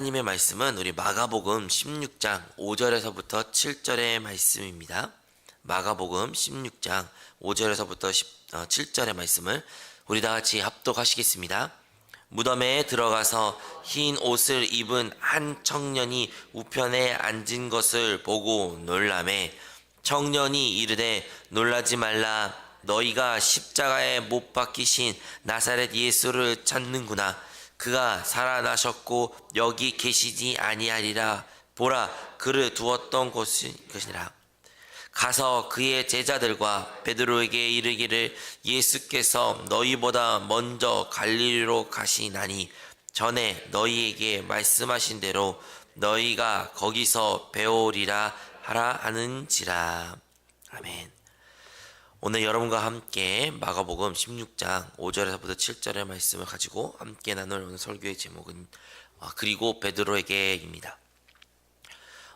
하나님의 말씀은 우리 마가복음 16장 5절에서부터 7절의 말씀입니다. 마가복음 16장 5절에서부터 7절의 말씀을 우리 다 같이 합독하시겠습니다. 무덤에 들어가서 흰 옷을 입은 한 청년이 우편에 앉은 것을 보고 놀라매 청년이 이르되 놀라지 말라. 너희가 십자가에 못 박히신 나사렛 예수를 찾는구나. 그가 살아나셨고 여기 계시지 아니하리라. 보라, 그를 두었던 곳이니라. 가서 그의 제자들과 베드로에게 이르기를 예수께서 너희보다 먼저 갈릴리로 가시나니 전에 너희에게 말씀하신 대로 너희가 거기서 배우리라 하라 하는지라. 아멘. 오늘 여러분과 함께 마가복음 16장 5절에서부터 7절의 말씀을 가지고 함께 나눌 오늘 설교의 제목은 그리고 베드로에게입니다.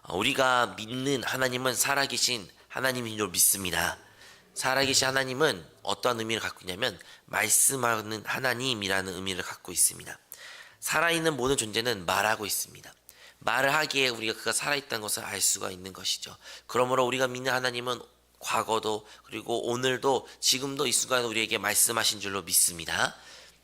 우리가 믿는 하나님은 살아계신 하나님인 줄 믿습니다. 살아계신 하나님은 어떠한 의미를 갖고 있냐면 말씀하는 하나님이라는 의미를 갖고 있습니다. 살아있는 모든 존재는 말하고 있습니다. 말을 하기에 우리가 그가 살아있다는 것을 알 수가 있는 것이죠. 그러므로 우리가 믿는 하나님은 과거도 그리고 오늘도 지금도 이 순간에 우리에게 말씀하신 줄로 믿습니다.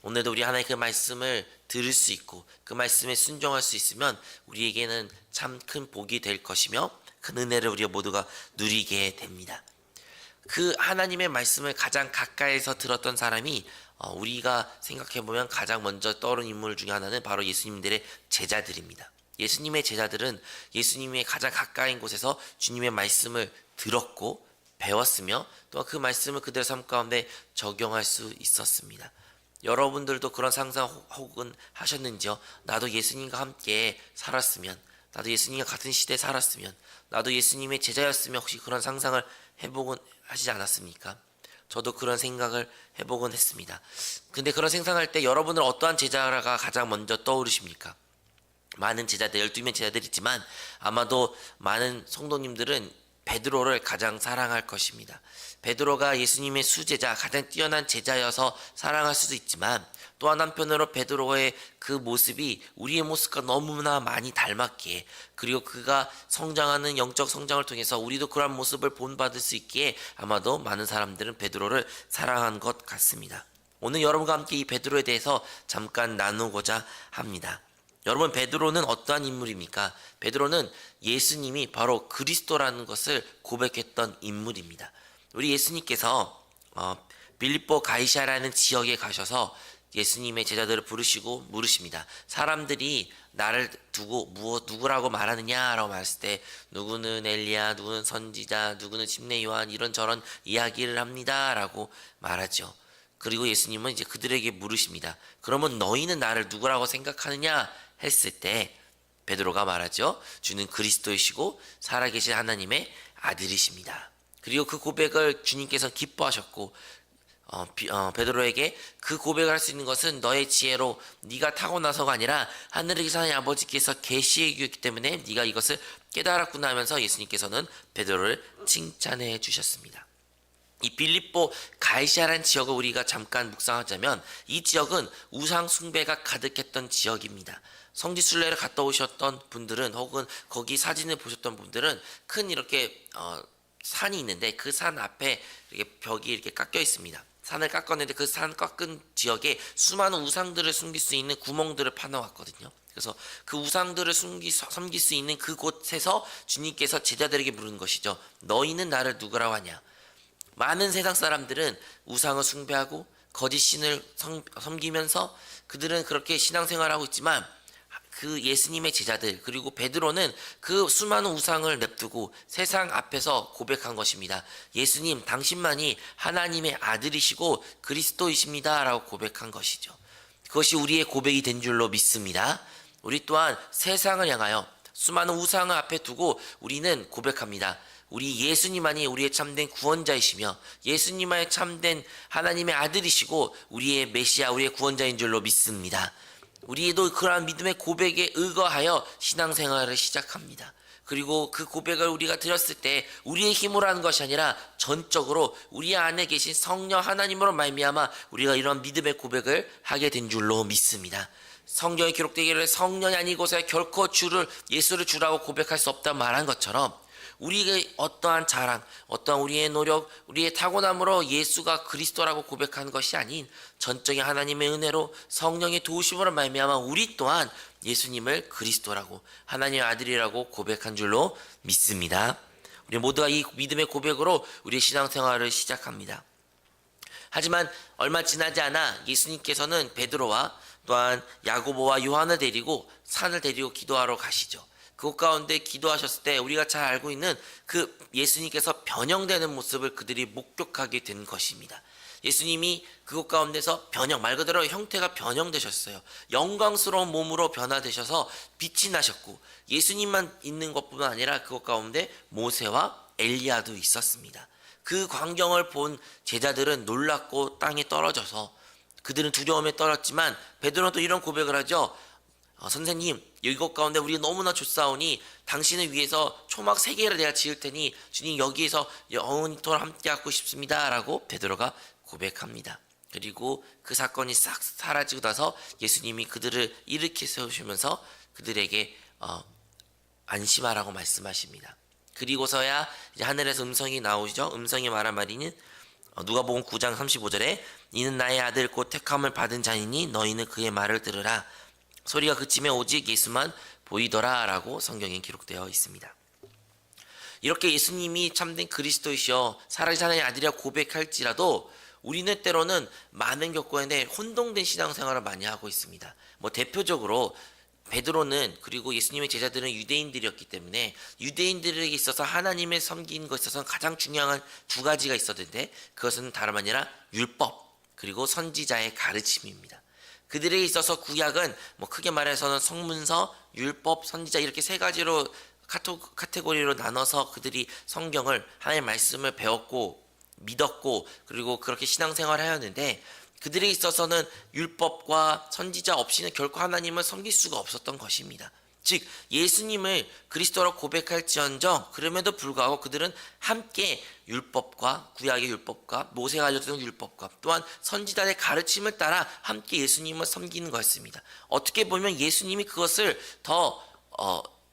오늘도 우리 하나님의 그 말씀을 들을 수 있고 그 말씀에 순종할 수 있으면 우리에게는 참 큰 복이 될 것이며 큰 은혜를 우리가 모두가 누리게 됩니다. 그 하나님의 말씀을 가장 가까이서 들었던 사람이 우리가 생각해보면 가장 먼저 떠오르는 인물 중에 하나는 바로 예수님들의 제자들입니다. 예수님의 제자들은 예수님의 가장 가까인 곳에서 주님의 말씀을 들었고 배웠으며 또 그 말씀을 그들의 삶 가운데 적용할 수 있었습니다. 여러분들도 그런 상상 혹은 하셨는지요? 나도 예수님과 함께 살았으면, 나도 예수님과 같은 시대에 살았으면, 나도 예수님의 제자였으면 혹시 그런 상상을 해보곤 하시지 않았습니까? 저도 그런 생각을 해보곤 했습니다. 근데 그런 생각할 때 여러분은 어떠한 제자가 가장 먼저 떠오르십니까? 많은 제자들, 12명 제자들이 있지만 아마도 많은 성도님들은 베드로를 가장 사랑할 것입니다. 베드로가 예수님의 수제자, 가장 뛰어난 제자여서 사랑할 수도 있지만 또한 한편으로 베드로의 그 모습이 우리의 모습과 너무나 많이 닮았기에 그리고 그가 성장하는 영적 성장을 통해서 우리도 그런 모습을 본받을 수 있기에 아마도 많은 사람들은 베드로를 사랑한 것 같습니다. 오늘 여러분과 함께 이 베드로에 대해서 잠깐 나누고자 합니다. 여러분, 베드로는 어떠한 인물입니까? 베드로는 예수님이 바로 그리스도라는 것을 고백했던 인물입니다. 우리 예수님께서 빌립보 가이사라는 지역에 가셔서 예수님의 제자들을 부르시고 물으십니다. 사람들이 나를 두고 누구라고 말하느냐라고 말했을 때 누구는 엘리야, 누구는 선지자, 누구는 침례 요한 이런저런 이야기를 합니다라고 말하죠. 그리고 예수님은 이제 그들에게 물으십니다. 그러면 너희는 나를 누구라고 생각하느냐 했을 때 베드로가 말하죠. 주는 그리스도이시고 살아계신 하나님의 아들이십니다. 그리고 그 고백을 주님께서 기뻐하셨고 베드로에게 그 고백을 할 수 있는 것은 너의 지혜로 네가 타고나서가 아니라 하늘에 계신 아버지께서 계시해 주셨기 때문에 네가 이것을 깨달았구나 하면서 예수님께서는 베드로를 칭찬해 주셨습니다. 이 빌립보 가이사라는 지역을 우리가 잠깐 묵상하자면 이 지역은 우상 숭배가 가득했던 지역입니다. 성지 순례를 갔다 오셨던 분들은 혹은 거기 사진을 보셨던 분들은 큰 이렇게 산이 있는데 그 산 앞에 이렇게 벽이 이렇게 깎여 있습니다. 산을 깎았는데 그 산 깎은 지역에 수많은 우상들을 숨길 수 있는 구멍들을 파놓았거든요. 그래서 그 우상들을 섬길 수 있는 그곳에서 주님께서 제자들에게 물은 것이죠. 너희는 나를 누구라고 하냐? 많은 세상 사람들은 우상을 숭배하고 거짓 신을 섬기면서 그들은 그렇게 신앙생활을 하고 있지만 그 예수님의 제자들 그리고 베드로는 그 수많은 우상을 냅두고 세상 앞에서 고백한 것입니다. 예수님, 당신만이 하나님의 아들이시고 그리스도이십니다 라고 고백한 것이죠. 그것이 우리의 고백이 된 줄로 믿습니다. 우리 또한 세상을 향하여 수많은 우상을 앞에 두고 우리는 고백합니다. 우리 예수님만이 우리의 참된 구원자이시며 예수님만이 참된 하나님의 아들이시고 우리의 메시아, 우리의 구원자인 줄로 믿습니다. 우리도 그러한 믿음의 고백에 의거하여 신앙생활을 시작합니다. 그리고 그 고백을 우리가 드렸을 때 우리의 힘으로 하는 것이 아니라 전적으로 우리 안에 계신 성령 하나님으로 말미암아 우리가 이런 믿음의 고백을 하게 된 줄로 믿습니다. 성경에 기록되기를 성령이 아니고서야 결코 예수를 주라고 고백할 수 없다 말한 것처럼 우리의 어떠한 자랑, 어떠한 우리의 노력, 우리의 타고남으로 예수가 그리스도라고 고백하는 것이 아닌 전적인 하나님의 은혜로 성령의 도우심으로 말미암아 우리 또한 예수님을 그리스도라고 하나님의 아들이라고 고백한 줄로 믿습니다. 우리 모두가 이 믿음의 고백으로 우리의 신앙생활을 시작합니다. 하지만 얼마 지나지 않아 예수님께서는 베드로와 또한 야고보와 요한을 데리고 산을 데리고 기도하러 가시죠. 그곳 가운데 기도하셨을 때 우리가 잘 알고 있는 그 예수님께서 변형되는 모습을 그들이 목격하게 된 것입니다. 예수님이 그곳 가운데서 말 그대로 형태가 변형되셨어요. 영광스러운 몸으로 변화되셔서 빛이 나셨고 예수님만 있는 것뿐만 아니라 그곳 가운데 모세와 엘리야도 있었습니다. 그 광경을 본 제자들은 놀랍고 땅에 떨어져서 그들은 두려움에 떨었지만 베드로도 이런 고백을 하죠. 선생님, 이곳 가운데 우리 너무나 좋사오니 당신을 위해서 초막 3개를 내가 지을 테니 주님 여기에서 영원토록 함께하고 싶습니다 라고 베드로가 고백합니다. 그리고 그 사건이 싹 사라지고 나서 예수님이 그들을 일으켜 세우시면서 그들에게 안심하라고 말씀하십니다. 그리고서야 이제 하늘에서 음성이 나오죠. 음성이 말한 말이는 누가복음 9장 35절에 이는 나의 아들 곧 택함을 받은 자이니 너희는 그의 말을 들으라. 소리가 그치매 오직 예수만 보이더라 라고 성경에 기록되어 있습니다. 이렇게 예수님이 참된 그리스도이시여 살아계신 하나님의 아들이라 고백할지라도 우리는 때로는 많은 겪고에 혼동된 신앙생활을 많이 하고 있습니다. 대표적으로 베드로는 그리고 예수님의 제자들은 유대인들이었기 때문에 유대인들에게 있어서 하나님의 섬기는 것에 있어서 가장 중요한 2가지가 있었는데 그것은 다름 아니라 율법 그리고 선지자의 가르침입니다. 그들에게 있어서 구약은 크게 말해서는 성문서, 율법, 선지자 이렇게 3가지로 카테고리로 나눠서 그들이 성경을 하나님의 말씀을 배웠고 믿었고 그리고 그렇게 신앙생활을 하였는데 그들에 있어서는 율법과 선지자 없이는 결코 하나님을 섬길 수가 없었던 것입니다. 즉 예수님을 그리스도로 고백할지언정 그럼에도 불구하고 그들은 함께 율법과 구약의 율법과 모세가 알려준 율법과 또한 선지자의 가르침을 따라 함께 예수님을 섬기는 것입니다. 어떻게 보면 예수님이 그것을 더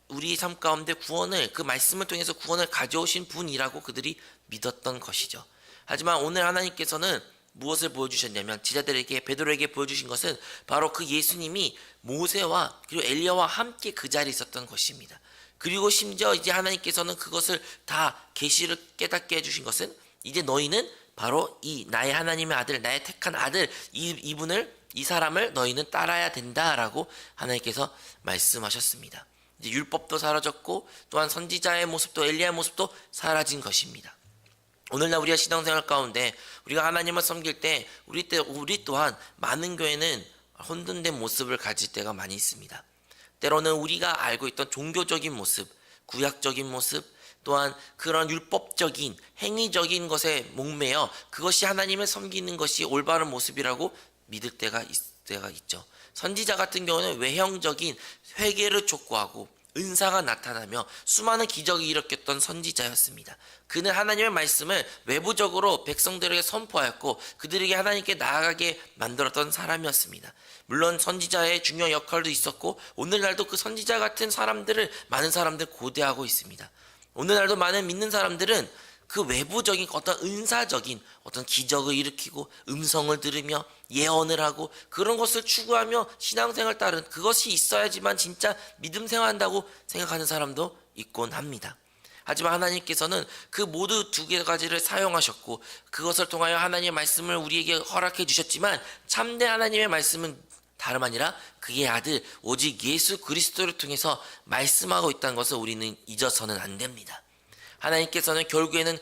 우리 삶 가운데 구원을 그 말씀을 통해서 구원을 가져오신 분이라고 그들이 믿었던 것이죠. 하지만 오늘 하나님께서는 무엇을 보여주셨냐면 제자들에게 베드로에게 보여주신 것은 바로 그 예수님이 모세와 그리고 엘리야와 함께 그 자리에 있었던 것입니다. 그리고 심지어 이제 하나님께서는 그것을 다 계시를 깨닫게 해주신 것은 이제 너희는 바로 이 나의 하나님의 아들 나의 택한 아들 이 사람을 너희는 따라야 된다라고 하나님께서 말씀하셨습니다. 이제 율법도 사라졌고 또한 선지자의 모습도 엘리야의 모습도 사라진 것입니다. 오늘날 우리가 신앙생활 가운데 우리가 하나님을 섬길 때 우리 또한 많은 교회는 혼돈된 모습을 가질 때가 많이 있습니다. 때로는 우리가 알고 있던 종교적인 모습, 구약적인 모습, 또한 그런 율법적인 행위적인 것에 목매여 그것이 하나님을 섬기는 것이 올바른 모습이라고 믿을 때가 있죠. 선지자 같은 경우는 외형적인 회개를 촉구하고 은사가 나타나며 수많은 기적이 일으켰던 선지자였습니다. 그는 하나님의 말씀을 외부적으로 백성들에게 선포하였고 그들에게 하나님께 나아가게 만들었던 사람이었습니다. 물론 선지자의 중요한 역할도 있었고 오늘날도 그 선지자 같은 사람들을 많은 사람들 고대하고 있습니다. 오늘날도 많은 믿는 사람들은 그 외부적인 어떤 은사적인 어떤 기적을 일으키고 음성을 들으며 예언을 하고 그런 것을 추구하며 신앙생활 따른 그것이 있어야지만 진짜 믿음 생활한다고 생각하는 사람도 있곤 합니다. 하지만 하나님께서는 그 모두 2가지를 사용하셨고 그것을 통하여 하나님의 말씀을 우리에게 허락해 주셨지만 참된 하나님의 말씀은 다름 아니라 그의 아들 오직 예수 그리스도를 통해서 말씀하고 있다는 것을 우리는 잊어서는 안 됩니다. 하나님께서는 결국에는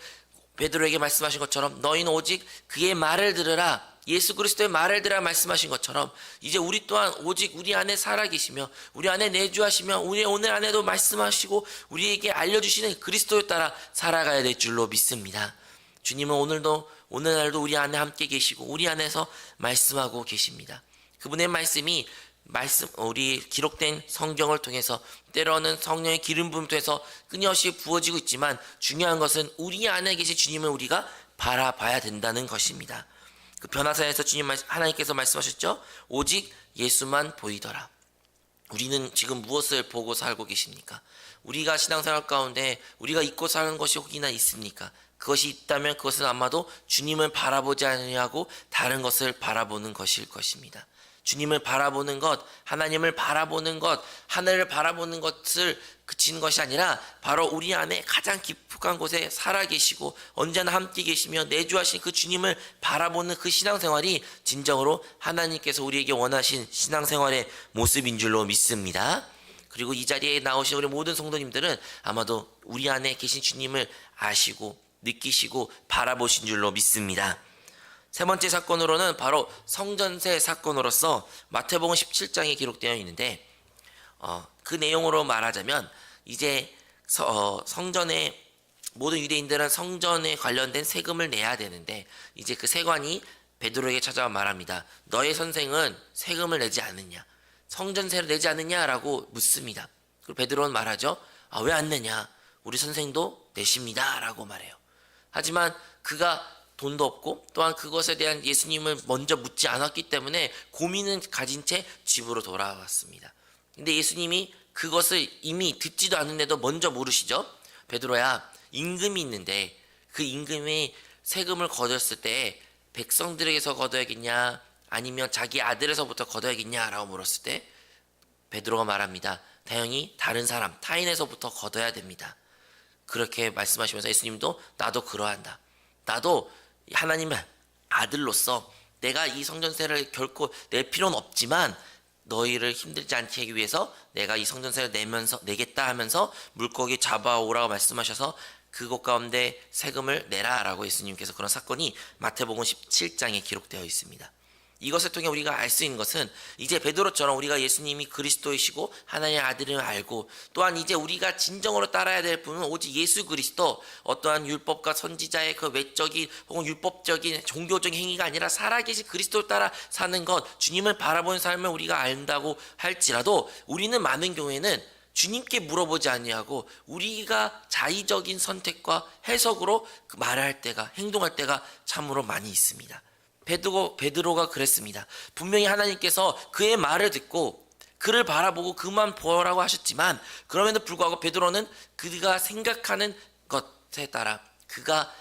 베드로에게 말씀하신 것처럼 너희는 오직 그의 말을 들으라 예수 그리스도의 말을 들으라 말씀하신 것처럼 이제 우리 또한 오직 우리 안에 살아계시며 우리 안에 내주하시며 우리 오늘 안에도 말씀하시고 우리에게 알려주시는 그리스도에 따라 살아가야 될 줄로 믿습니다. 주님은 오늘날도 우리 안에 함께 계시고 우리 안에서 말씀하고 계십니다. 그분의 말씀이 우리 기록된 성경을 통해서 때로는 성령의 기름 부음을 통해서 끊임없이 부어지고 있지만 중요한 것은 우리 안에 계신 주님을 우리가 바라봐야 된다는 것입니다. 그 변화사에서 하나님께서 말씀하셨죠. 오직 예수만 보이더라. 우리는 지금 무엇을 보고 살고 계십니까? 우리가 신앙생활 가운데 우리가 잊고 사는 것이 혹이나 있습니까? 그것이 있다면 그것은 아마도 주님을 바라보지 않으려고 다른 것을 바라보는 것일 것입니다. 주님을 바라보는 것, 하나님을 바라보는 것, 하늘을 바라보는 것을 그치는 것이 아니라 바로 우리 안에 가장 깊숙한 곳에 살아계시고 언제나 함께 계시며 내주하신 그 주님을 바라보는 그 신앙생활이 진정으로 하나님께서 우리에게 원하신 신앙생활의 모습인 줄로 믿습니다. 그리고 이 자리에 나오신 우리 모든 성도님들은 아마도 우리 안에 계신 주님을 아시고 느끼시고 바라보신 줄로 믿습니다. 세 번째 사건으로는 바로 성전세 사건으로서 마태복음 17장에 기록되어 있는데 그 내용으로 말하자면 이제 성전에 모든 유대인들은 성전에 관련된 세금을 내야 되는데 이제 그 세관이 베드로에게 찾아와 말합니다. 너의 선생은 세금을 내지 않느냐? 성전세를 내지 않느냐라고 묻습니다. 그리고 베드로는 말하죠. 왜 안 내냐? 우리 선생도 내십니다 라고 말해요. 하지만 그가 돈도 없고 또한 그것에 대한 예수님을 먼저 묻지 않았기 때문에 고민은 가진 채 집으로 돌아왔습니다. 근데 예수님이 그것을 이미 듣지도 않는데도 먼저 물으시죠. 베드로야, 임금이 있는데 그 임금이 세금을 거뒀을 때 백성들에게서 거둬야겠냐 아니면 자기 아들에서부터 거둬야겠냐라고 물었을 때 베드로가 말합니다. 당연히 다른 사람, 타인에서부터 거둬야 됩니다. 그렇게 말씀하시면서 예수님도 나도 그러한다. 나도 하나님의 아들로서 내가 이 성전세를 결코 낼 필요는 없지만 너희를 힘들지 않게 하기 위해서 내가 이 성전세를 내겠다 하면서 물고기 잡아오라고 말씀하셔서 그곳 가운데 세금을 내라 라고 예수님께서 그런 사건이 마태복음 17장에 기록되어 있습니다. 이것을 통해 우리가 알 수 있는 것은 이제 베드로처럼 우리가 예수님이 그리스도이시고 하나님의 아들을 알고 또한 이제 우리가 진정으로 따라야 될 분은 오직 예수 그리스도, 어떠한 율법과 선지자의 그 외적인 혹은 율법적인 종교적인 행위가 아니라 살아계신 그리스도를 따라 사는 것, 주님을 바라보는 삶을 우리가 안다고 할지라도 우리는 많은 경우에는 주님께 물어보지 아니하고 우리가 자의적인 선택과 해석으로 말할 때가, 행동할 때가 참으로 많이 있습니다. 베드로가 그랬습니다. 분명히 하나님께서 그의 말을 듣고 그를 바라보고 그만 보라고 하셨지만 그럼에도 불구하고 베드로는 그가 생각하는 것에 따라 그가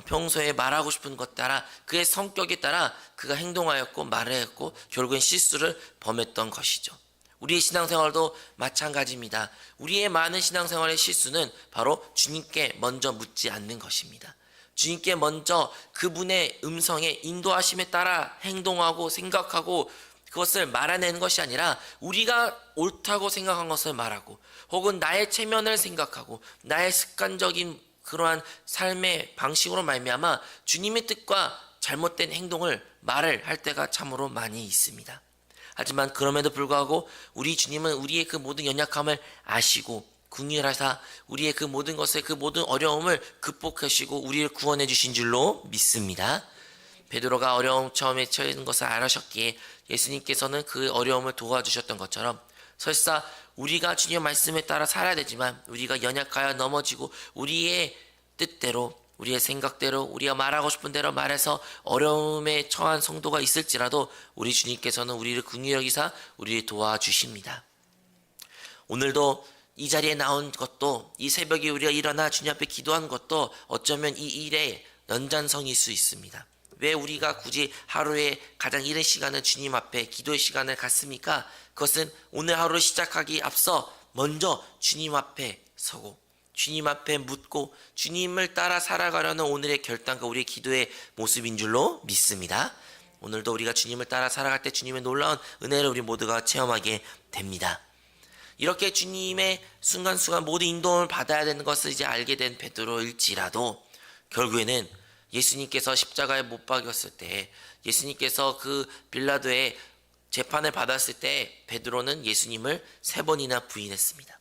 평소에 말하고 싶은 것 따라 그의 성격에 따라 그가 행동하였고 말을 했고 결국엔 실수를 범했던 것이죠. 우리의 신앙생활도 마찬가지입니다. 우리의 많은 신앙생활의 실수는 바로 주님께 먼저 묻지 않는 것입니다. 주님께 먼저 그분의 음성에 인도하심에 따라 행동하고 생각하고 그것을 말해내는 것이 아니라 우리가 옳다고 생각한 것을 말하고 혹은 나의 체면을 생각하고 나의 습관적인 그러한 삶의 방식으로 말미암아 주님의 뜻과 잘못된 행동을 말을 할 때가 참으로 많이 있습니다. 하지만 그럼에도 불구하고 우리 주님은 우리의 그 모든 연약함을 아시고 긍휼하사 우리의 그 모든 것을 그 모든 어려움을 극복하시고 우리를 구원해 주신 줄로 믿습니다. 베드로가 어려움 처음에 처한 것을 알으셨기에 예수님께서는 그 어려움을 도와주셨던 것처럼 설사 우리가 주님의 말씀에 따라 살아야 되지만 우리가 연약하여 넘어지고 우리의 뜻대로 우리의 생각대로 우리가 말하고 싶은 대로 말해서 어려움에 처한 성도가 있을지라도 우리 주님께서는 우리를 긍휼히 여기사 우리를 도와주십니다. 오늘도 이 자리에 나온 것도 이 새벽에 우리가 일어나 주님 앞에 기도한 것도 어쩌면 이 일의 연장선일 수 있습니다. 왜 우리가 굳이 하루에 가장 이른 시간을 주님 앞에 기도의 시간을 갖습니까? 그것은 오늘 하루를 시작하기 앞서 먼저 주님 앞에 서고 주님 앞에 묻고 주님을 따라 살아가려는 오늘의 결단과 우리의 기도의 모습인 줄로 믿습니다. 오늘도 우리가 주님을 따라 살아갈 때 주님의 놀라운 은혜를 우리 모두가 체험하게 됩니다. 이렇게 주님의 순간순간 모든 인도를 받아야 되는 것을 이제 알게 된 베드로일지라도 결국에는 예수님께서 십자가에 못 박였을 때 예수님께서 그 빌라도의 재판을 받았을 때 베드로는 예수님을 3번이나 부인했습니다.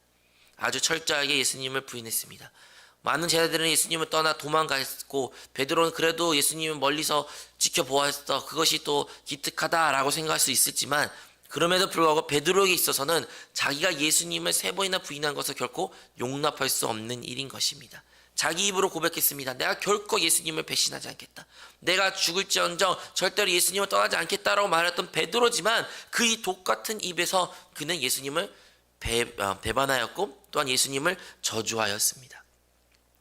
아주 철저하게 예수님을 부인했습니다. 많은 제자들은 예수님을 떠나 도망갔고 베드로는 그래도 예수님을 멀리서 지켜보았어. 그것이 또 기특하다라고 생각할 수 있을지만 그럼에도 불구하고 베드로에게 있어서는 자기가 예수님을 3번이나 부인한 것을 결코 용납할 수 없는 일인 것입니다. 자기 입으로 고백했습니다. 내가 결코 예수님을 배신하지 않겠다. 내가 죽을지언정 절대로 예수님을 떠나지 않겠다라고 말했던 베드로지만 그 이 독같은 입에서 그는 예수님을 배반하였고 또한 예수님을 저주하였습니다.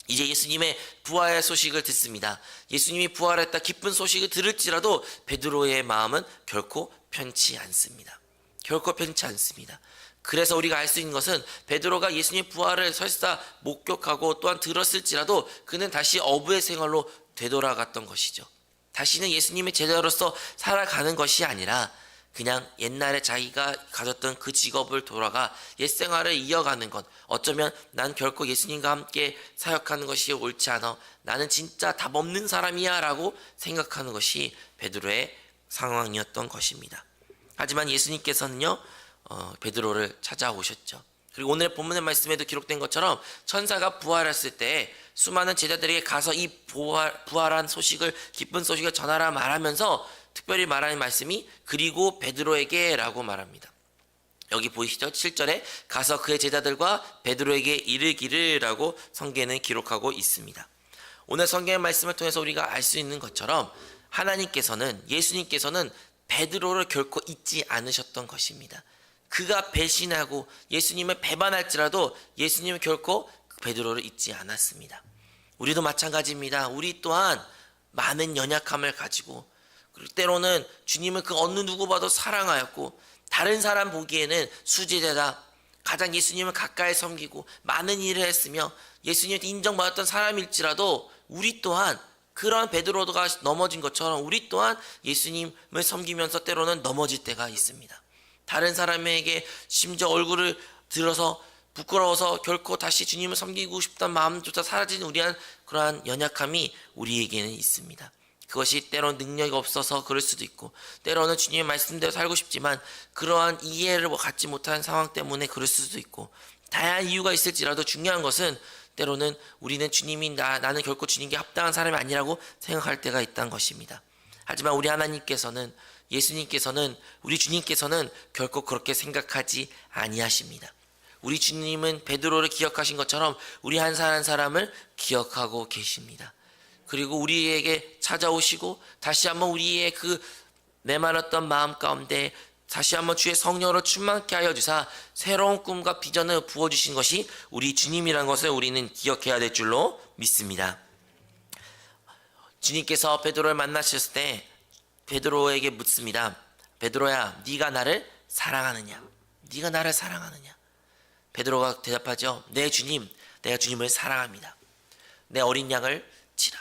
이제 예수님의 부활의 소식을 듣습니다. 예수님이 부활했다 기쁜 소식을 들을지라도 베드로의 마음은 결코 편치 않습니다. 결코 편치 않습니다. 그래서 우리가 알 수 있는 것은 베드로가 예수님 부활을 설사 목격하고 또한 들었을지라도 그는 다시 어부의 생활로 되돌아갔던 것이죠. 다시는 예수님의 제자로서 살아가는 것이 아니라 그냥 옛날에 자기가 가졌던 그 직업을 돌아가 옛 생활을 이어가는 것. 어쩌면 난 결코 예수님과 함께 사역하는 것이 옳지 않아. 나는 진짜 답 없는 사람이야 라고 생각하는 것이 베드로의 상황이었던 것입니다. 하지만 예수님께서는요 베드로를 찾아오셨죠. 그리고 오늘 본문의 말씀에도 기록된 것처럼 천사가 부활했을 때 수많은 제자들에게 가서 이 부활한 소식을 기쁜 소식을 전하라 말하면서 특별히 말하는 말씀이 그리고 베드로에게 라고 말합니다. 여기 보이시죠? 7절에 가서 그의 제자들과 베드로에게 이르기를 라고 성경에는 기록하고 있습니다. 오늘 성경의 말씀을 통해서 우리가 알 수 있는 것처럼 하나님께서는 예수님께서는 베드로를 결코 잊지 않으셨던 것입니다. 그가 배신하고 예수님을 배반할지라도 예수님은 결코 베드로를 잊지 않았습니다. 우리도 마찬가지입니다. 우리 또한 많은 연약함을 가지고 때로는 주님을 그 어느 누구봐도 사랑하였고 다른 사람 보기에는 수제자다 가장 예수님을 가까이 섬기고 많은 일을 했으며 예수님한테 인정받았던 사람일지라도 우리 또한 그런 베드로가 넘어진 것처럼 우리 또한 예수님을 섬기면서 때로는 넘어질 때가 있습니다. 다른 사람에게 심지어 얼굴을 들어서 부끄러워서 결코 다시 주님을 섬기고 싶다는 마음조차 사라지는 우리한 그러한 연약함이 우리에게는 있습니다. 그것이 때로는 능력이 없어서 그럴 수도 있고 때로는 주님의 말씀대로 살고 싶지만 그러한 이해를 갖지 못하는 상황 때문에 그럴 수도 있고 다양한 이유가 있을지라도 중요한 것은 때로는 우리는 주님이 나는 결코 주님께 합당한 사람이 아니라고 생각할 때가 있다는 것입니다. 하지만 우리 하나님께서는 예수님께서는 우리 주님께서는 결코 그렇게 생각하지 아니하십니다. 우리 주님은 베드로를 기억하신 것처럼 우리 한 사람 한 사람을 기억하고 계십니다. 그리고 우리에게 찾아오시고 다시 한번 우리의 그 메말랐던 마음 가운데 다시 한번 주의 성령으로 충만케 하여 주사 새로운 꿈과 비전을 부어주신 것이 우리 주님이라는 것을 우리는 기억해야 될 줄로 믿습니다. 주님께서 베드로를 만나셨을 때 베드로에게 묻습니다. 베드로야, 네가 나를 사랑하느냐? 네가 나를 사랑하느냐? 베드로가 대답하죠. 네 주님, 내가 주님을 사랑합니다. 내 어린 양을 치라.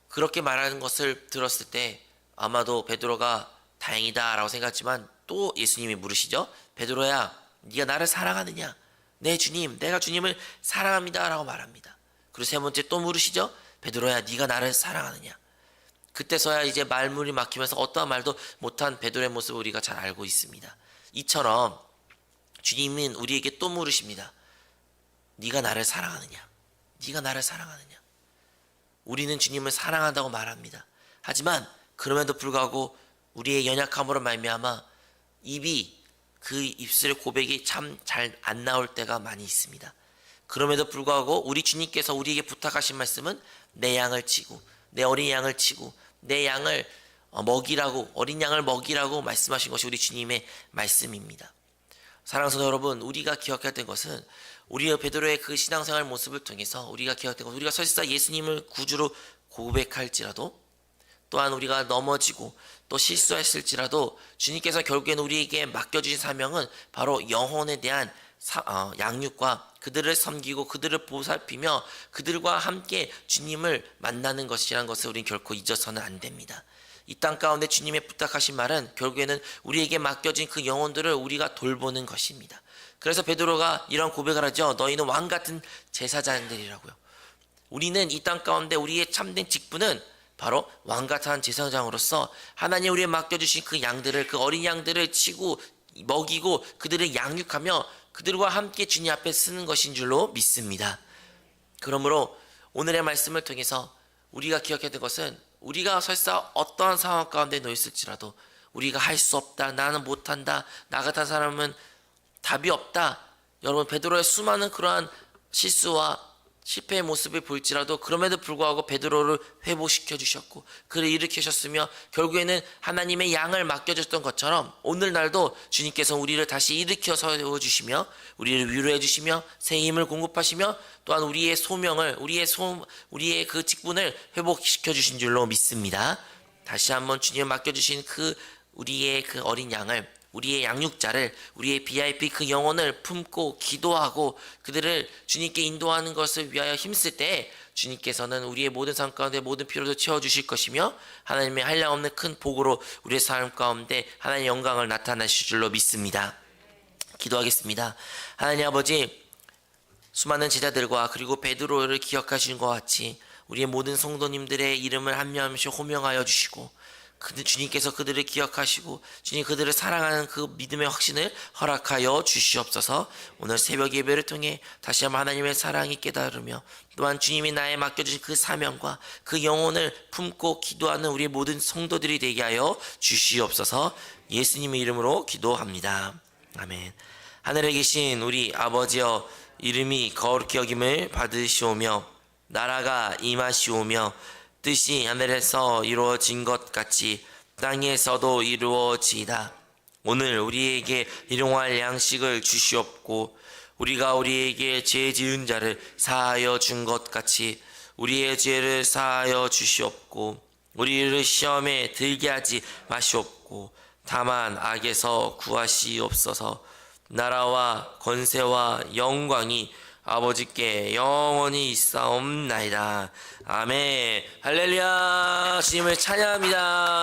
그렇게 말하는 것을 들었을 때 아마도 베드로가 다행이다 라고 생각했지만 또 예수님이 물으시죠. 베드로야, 네가 나를 사랑하느냐? 네 주님, 내가 주님을 사랑합니다 라고 말합니다. 그리고 세 번째 또 물으시죠. 베드로야, 네가 나를 사랑하느냐? 그때서야 이제 말문이 막히면서 어떠한 말도 못한 베드로의 모습을 우리가 잘 알고 있습니다. 이처럼 주님은 우리에게 또 물으십니다. 네가 나를 사랑하느냐? 네가 나를 사랑하느냐? 우리는 주님을 사랑한다고 말합니다. 하지만 그럼에도 불구하고 우리의 연약함으로 말미암아 입이 그 입술의 고백이 참 잘 안 나올 때가 많이 있습니다. 그럼에도 불구하고 우리 주님께서 우리에게 부탁하신 말씀은 내 양을 치고 내 어린 양을 치고 내 양을 먹이라고 어린 양을 먹이라고 말씀하신 것이 우리 주님의 말씀입니다. 사랑하는 성도 여러분, 우리가 기억해야 될 것은 우리의 베드로의 그 신앙생활 모습을 통해서 우리가 기억해야 될 것은 우리가 설사 예수님을 구주로 고백할지라도 또한 우리가 넘어지고 또 실수했을지라도 주님께서 결국에는 우리에게 맡겨주신 사명은 바로 영혼에 대한 양육과 그들을 섬기고 그들을 보살피며 그들과 함께 주님을 만나는 것이라는 것을 우리는 결코 잊어서는 안 됩니다. 이 땅 가운데 주님의 부탁하신 말은 결국에는 우리에게 맡겨진 그 영혼들을 우리가 돌보는 것입니다. 그래서 베드로가 이런 고백을 하죠. 너희는 왕같은 제사장들이라고요. 우리는 이 땅 가운데 우리의 참된 직분은 바로 왕같은 제사장으로서 하나님 우리에 맡겨주신 그 양들을 그 어린 양들을 치고 먹이고 그들을 양육하며 그들과 함께 주님 앞에 쓰는 것인 줄로 믿습니다. 그러므로 오늘의 말씀을 통해서 우리가 기억해야 될 것은 우리가 설사 어떠한 상황 가운데 놓여 있을지라도 우리가 할 수 없다, 나는 못한다, 나 같은 사람은 답이 없다. 여러분 베드로의 수많은 그러한 실수와 실패의 모습을 볼지라도 그럼에도 불구하고 베드로를 회복시켜 주셨고 그를 일으키셨으며 결국에는 하나님의 양을 맡겨줬던 것처럼 오늘날도 주님께서 우리를 다시 일으켜 세워주시며 우리를 위로해 주시며 새 힘을 공급하시며 또한 우리의 소명을 우리의 그 직분을 회복시켜 주신 줄로 믿습니다. 다시 한번 주님 맡겨주신 우리의 그 어린 양을 우리의 양육자를 우리의 VIP 그 영혼을 품고 기도하고 그들을 주님께 인도하는 것을 위하여 힘쓸 때 주님께서는 우리의 모든 삶 가운데 모든 필요도 채워주실 것이며 하나님의 한량없는 큰 복으로 우리의 삶 가운데 하나님의 영광을 나타내실 줄로 믿습니다. 기도하겠습니다. 하나님 아버지, 수많은 제자들과 그리고 베드로를 기억하신 것 같이 우리의 모든 성도님들의 이름을 한 명 한 명씩 호명하여 주시고 주님께서 그들을 기억하시고 주님 그들을 사랑하는 그 믿음의 확신을 허락하여 주시옵소서. 오늘 새벽 예배를 통해 다시 한번 하나님의 사랑이 깨달으며 또한 주님이 나에 맡겨주신 그 사명과 그 영혼을 품고 기도하는 우리의 모든 성도들이 되게 하여 주시옵소서. 예수님의 이름으로 기도합니다. 아멘. 하늘에 계신 우리 아버지여, 이름이 거룩히 여김을 받으시오며 나라가 임하시오며 뜻이 하늘에서 이루어진 것 같이 땅에서도 이루어지이다. 오늘 우리에게 일용할 양식을 주시옵고 우리가 우리에게 죄 지은 자를 사하여 준 것 같이 우리의 죄를 사하여 주시옵고 우리를 시험에 들게 하지 마시옵고 다만 악에서 구하시옵소서. 나라와 권세와 영광이 아버지께 영원히 있사옵나이다. 아멘. 할렐루야. 주님을 찬양합니다.